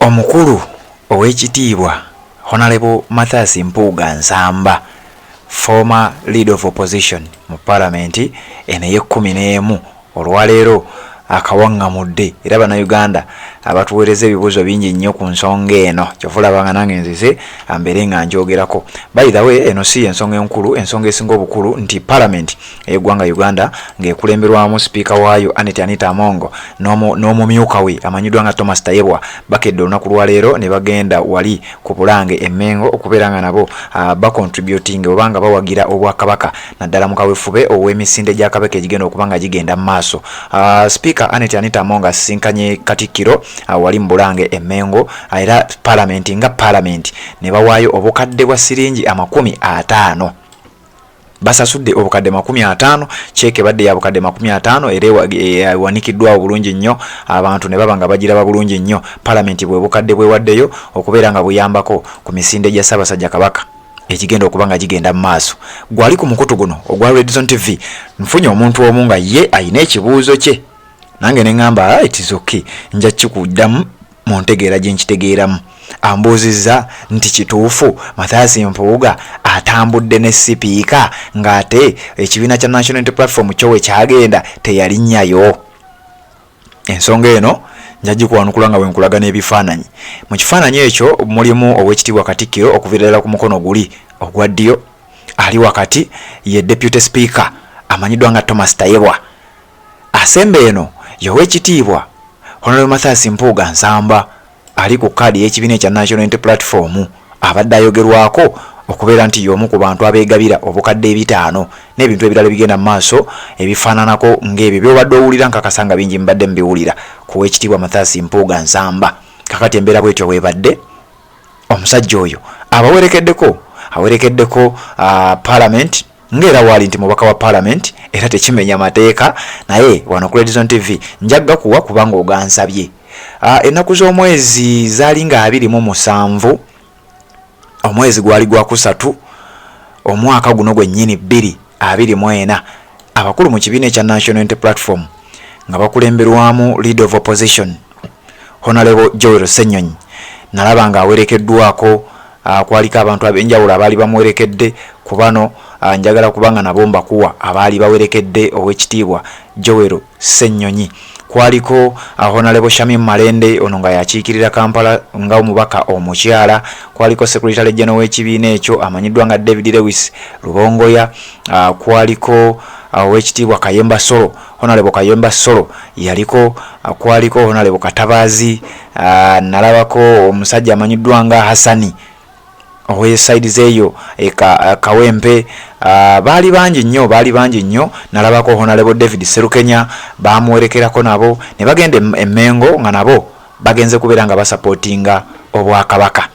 Omukulu ow'ekitiibwa Honorable Mathias Mpuuga Nsamba, former leader of opposition mu parliament eno ey'ekumi olwaleero akawaŋŋamudde era bannayuganda abatuweereza ebibuuzo bingi nnyo ku nsonga eno kyova olabanga nange nzize mbeere nga njogerako. By the way, eno si ensonga enkulu, ensonga esinga obukulu nti parliament ey'eggwanga Uganda ng'ekulemberwamu sipiika waayo Anita Amongo n'omumyuka we amanyiddwa nga Thomas Tayebwa bakedde olunaku lwaleero ne bagenda wali ku Bulange e Mengo okubeera nga nabo bacontributing oba nga bawagira obwakabaka naddala mu kaweefube ow'emisinde gya kabaka egigenda okuba nga gigenda mu maaso. Speaker Anita Amongo asisinkanye Katikkiro wali mu Bulange e Mengo era parliament nga parliament ne bawaayo obukadde bwa siringi 50. Basasudde obukadde 50, cheke badde ya bukadde 50 era wanikiddwa obulungi nnyo abantu ne baba nga bagiraba bulungi nnyo parliament bwe bukadde bwe waddeyo okubeera nga buyambako ku misinde gya Ssaabasajja Kabaka ekigenda okuba nga gigenda mu maaso. Gwali ku mukutu guno ogwa Red Zone TV nfunye omuntu omu nga ye ayina ekibuuzo kye nange ne ngamba it is okay nja kikuddamu mu ntegeera gye nkitegeeramu. Ambuuzizza nti kituufu Mathias Mpuuga atambudde ne sipiika ng'ate ekibiina kya National Unity Platform kyo we kyagenda teyalinnyayo. Ensonga eno nja gikwanukula nga bwe nkulaga n'ebifaananyi. Mu kifaananyi ekyo mulimu ow'ekitiibwa Katikkiro okuviirira ku mukono guli ogwa ddyo ali wakati ye Deputy Speaker amanyiddwa nga Thomas Tayebwa. Asembe eno y'ow'ekitiibwa Honorable Mathias Mpuuga Nsamba ali ku kaadi y'ekibiina ekya National Unity Platform abadde ayogerwako okubeera nti y'omu ku bantu abeegabira obukadde 5 n'ebintu ebirala bigenda mu maaso ebifaananako ng'ebyo by'obadde owulira nkakasa nga bingi mbadde mbiwulira ku w'ekitiibwa Mathias Mpuuga Nsamba. Kakati embeera bwetyo weebadde omusajja oyo awerekeddeko parliament ng'era waali nti mubaka wa parliament era tekimenya mateeka naye wano ku Red Zone TV njagga kuwa kubanga ogansabye. Ennaku z'omwezi zaali nga 27 omwezi gwali gwa 3 omwaka guno gwennyini 2024 abakulu mu kibiina ekya National Unity Platform nga bakulemberwamu leader of opposition Honorable Joel Ssenyonyi nalaba nga awerekeddwako kwaliko abantu ab'enjawulo abaali bamuwerekedde ku bano njagala kubanga nabo mbakuwa abaali bawerekedde ow'ekitiibwa Joel Ssenyonyi. Kwaliko Honorable Shamim Malende ono nga yakiikirira Kampala nga omubaka omukyala. Kwaliko Secretary General w'ekibiina ekyo amanyiddwa nga David Lewis Rubongoya. Kwaliko ow'ekitiibwa Kayemba Solo, Honorable Kayemba Solo yaliko. Kwaliko Honorable Katabaazi, nalabako omusajja amanyiddwa nga Hassani ow'esides eyo Kawempe. Baali bangi nnyo nalabako Honorable David Serukenya bamuwerekerako nabo ne bagenda e Mengo nga nabo bagenze kubeera nga basupportinga obwakabaka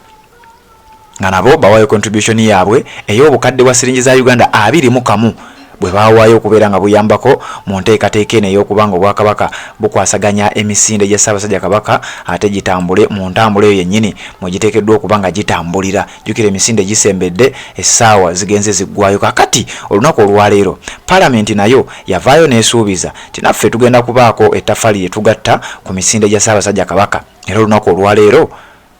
nga nabo bawayo contribution yaabwe ey'obukadde bwa siringi za Uganda 21 bwe bawaayo okubeera nga buyambako mu nteekateeka eno ey'okubanga obwakabaka bukwasaganya emisinde gya Ssaabasajja Kabaka ate gitambule mu ntambula eyo yennyini mwe giteekeddwa okuba nga gitambulira. Jjukira emisinde gisembedde essaawa zigenze ziggwayo. Kakati olunaku olwaleero parliament nayo yavaayo n'esuubiza ti naffe tugenda kubaako ettafali lye tugatta ku misinde gya Ssaabasajja Kabaka era olunaku olwaleero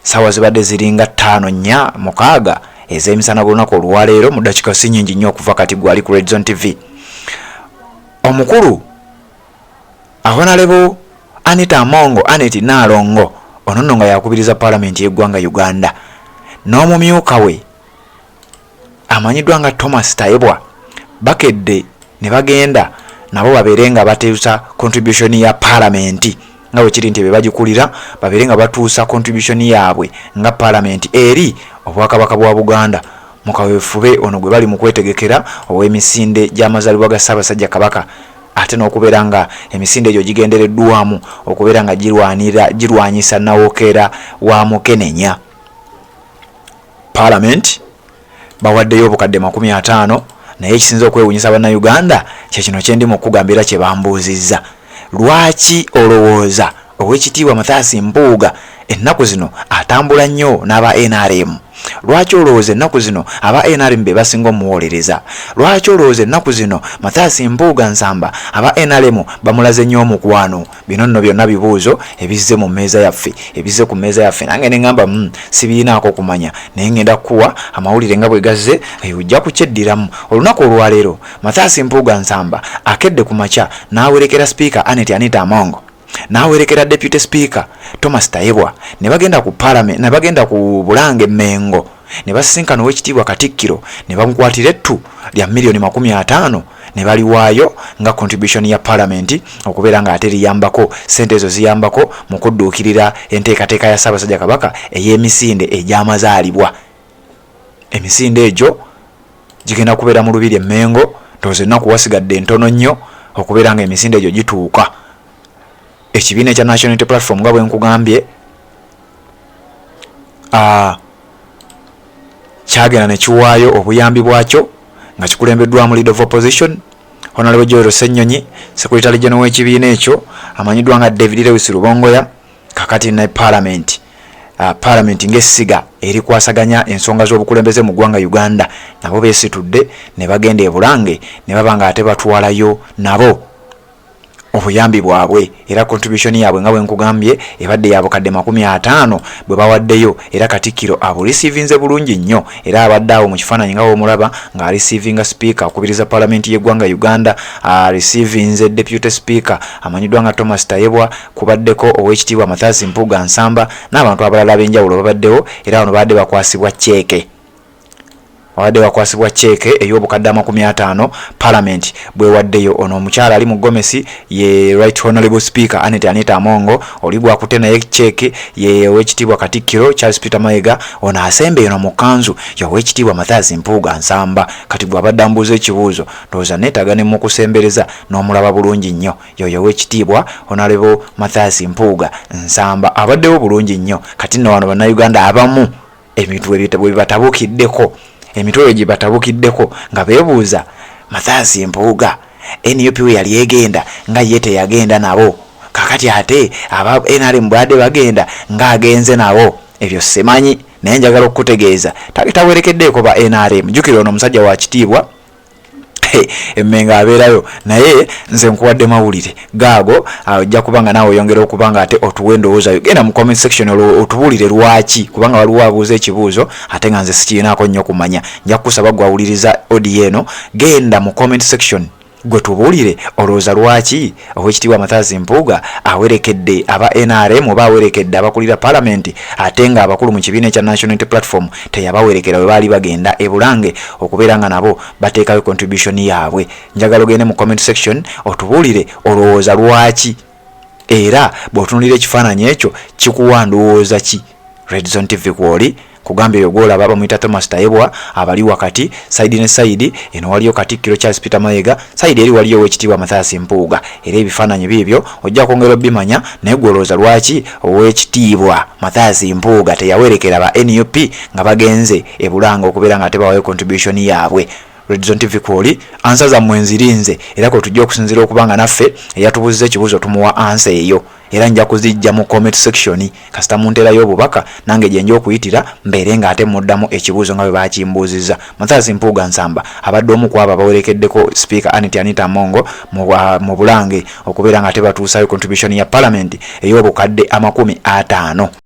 ssaawa zibadde ziringa 5-4-6 ez'emisana bulunaku olwaleero mu dakika si nnyingi nnyo okuva kati gwali ku Red Zone TV. Omukulu Honorable Anita Amongo Nalongo ono nno nga yakubiriza parliament y'eggwanga Uganda n'omumyuka we amanyiddwa nga Thomas Tayebwa bakedde ne bagenda nabo babeere nga bateesa contribution ya parliament nga bwe kiri nti be bagikulira babeere nga batuusa contribution yaabwe nga parliament eri obwakabaka bwa Buganda mu kaweefube ono gwe bali mu kwetegekera ow'emisinde gy'amazaalibwa ga Ssaabasajja Kabaka ate n'okubeera nga emisinde egyo gigendereddwamu okubeera nga girwanyisa Nawokeera wa Mukenenya. Parliament bawaddeyo obukadde 50 naye ekisinza okwewuunyisa bannayuganda kyekino kye ndi mu kugambira kye bambuuzizza. Lwaki olowooza ow'ekitiibwa Mathias Mpuuga ennaku zino atambula nnyo n'aba NRM lwaki olowooza ennaku zino aba NRM be basinga omuwolereza? Lwaki olowooza ennaku zino Mathias Mpuuga Nsamba aba NRM bamulaze nnyo omukwano? Bino nno byonna bibuuzo ebizze mu mmeeza yaffe, ebizze ku mmeeza yaffe. Nange ne ngamba sibiinaako kumanya naye ngenda kuwa amawulire nga bwe gazze ojja kukyeddiramu. Olunaku olwaleero Mathias Mpuuga Nsamba akedde ku makya n'awerekera Speaker Anita Among, n'awerekera Deputy Speaker Thomas Tayebwa, ne bagenda ku Parliament, ne bagenda ku Bulange Mengo, ne basisinkana Oweekitiibwa Katikkiro, ne bamukwatira ettu lya milioni 50 ne baliwaayo nga contribution ya Parliament okubeera nga ate liyambako, sente ezo ziyambako mu kudduukirira enteekateeka ya Ssaabasajja Kabaka ey'emisinde egy'amazaalibwa. Emisinde egyo gigenda kubeera mu Lubiri Mengo, ndowooza ennaku wasigadde ntono nnyo okubeera nga emisinde egyo gituuka. Ekibiina ekya National Unity Platform nga bwe nkugambye kyagenda ne kiwaayo obuyambi bwakyo nga kikulembeddwamu Leader of Opposition Honorable Joel Ssenyonyi, Secretary General w'ekibiina ekyo amanyiddwa nga David Lewis Rubongoya, kakati ne Parliament ng'essiga erikwasaganya ensonga z'obukulembeze mu ggwanga Uganda, nabo beesitudde ne bagenda e Bulange ne baba nga ate batwalayo nabo obuyambi bwabwe, era contribution yaabwe nga bwe nkugambye ebadde ya bukadde 50 bwe bawaddeyo, era Katikkiro abureceivinze bulungi nnyo, era abadde awo mu kifaananyi nga omulaba nga receivinga speaker okubiriza Parliament y'eggwanga Uganda, receivinze Deputy Speaker amanyiddwa nga Thomas Tayebwa, kubaddeko Oweekitiibwa Mathias Mpuuga Nsamba n'abantu abalala ab'enjawulo babaddewo, era wano badde bakwasibwa cheeke. Wadde wakwasibwa cheeke ey'obukadde 50 Parliament bwe waddeyo. Ono omukyala ali mu Gomesi ye Right Honorable Speaker Anita Among, oli gwakute naye cheeke ye Oweekitiibwa Katikkiro Charles Peter Mayiga, ono asembe eno mu kanzu ya Oweekitiibwa Mathias Mpuuga Nsamba. Kati gwabadde ambuuza ekibuuzo, ndowooza neetaaga ne mu kusembereza n'omulaba bulungi nnyo yoyo Oweekitiibwa Honorable Mathias Mpuuga Nsamba abaddewo bulungi nnyo. Kati nno wano bannayuganda abamu emitwe bwe batabukiddeko, emitwe gye batabukiddeko nga beebuuza Mathias Mpuuga NUP we yali egenda nga ye teyagenda nabo, kakati ate aba NRM bwadde bagenda nga agenze nabo. Ebyo simanyi naye njagala okutegeeza tawerekeddeeko ba NRM. Jjukira ono omusajja wa kitiibwa emmenga abeerayo, naye nze nkuwadde mawulire gaago ajja kubanga naawe oyongera okubanga ate otuwe endowooza. Genda mu comment section otubuulire lwaki, kubanga waliwo abuuza ekibuuzo ate nga nze sikiinaako nnyo kumanya. Nja kukusaba gwawuliriza audio eno, genda mu comment section gwe tubuulire olowooza lwaki Oweekitiibwa Mathias Mpuuga awerekedde aba NRM oba awerekedde abakulira Parliament ate nga abakulu mu kibiina ekya National Unity Platform teyabawerekera bwe baali bagenda e Bulange okubeera nga nabo bateekayo contribution yaabwe. Njagala ogende mu comment section otubuulire olowooza lwaki, era bw'otunuulira ekifaananyi ekyo kikuwa ndowooza ki. Red Zone TV kwoli kugambye yogola baba muita Thomas Tayebwa abali wakati side ne side, eno waliyo Katikkiro Charles Peter Mayiga, side eri waliyo Oweekitiibwa Mathias Mpuuga. Era ebifaananyi bibyo ojja kwongera bimanya naye gwolooza lwaki Oweekitiibwa Mathias Mpuuga teyawerekera ba NUP nga bagenze e Bulange okubeera nga tebawayo contribution yaabwe. Red Zone TV kwoli ansa za mwenzirinze, era ko tujja okusinzira okubanga naffe eyatubuuza ekibuuzo tumuwa ansa eyo, era nja kuzijja mu comment section kasita munterayo obubaka nange gye nja okuyitira mbeere nga ate muddamu ekibuuzo nga bwe bakimbuuzizza. Mathias Mpuuga Nsamba abadde omu ku abo abawerekeddeko Speaker Anita Among mu Bulange okubeera nga ate batuusayo contribution ya Parliament ey'obukadde 50.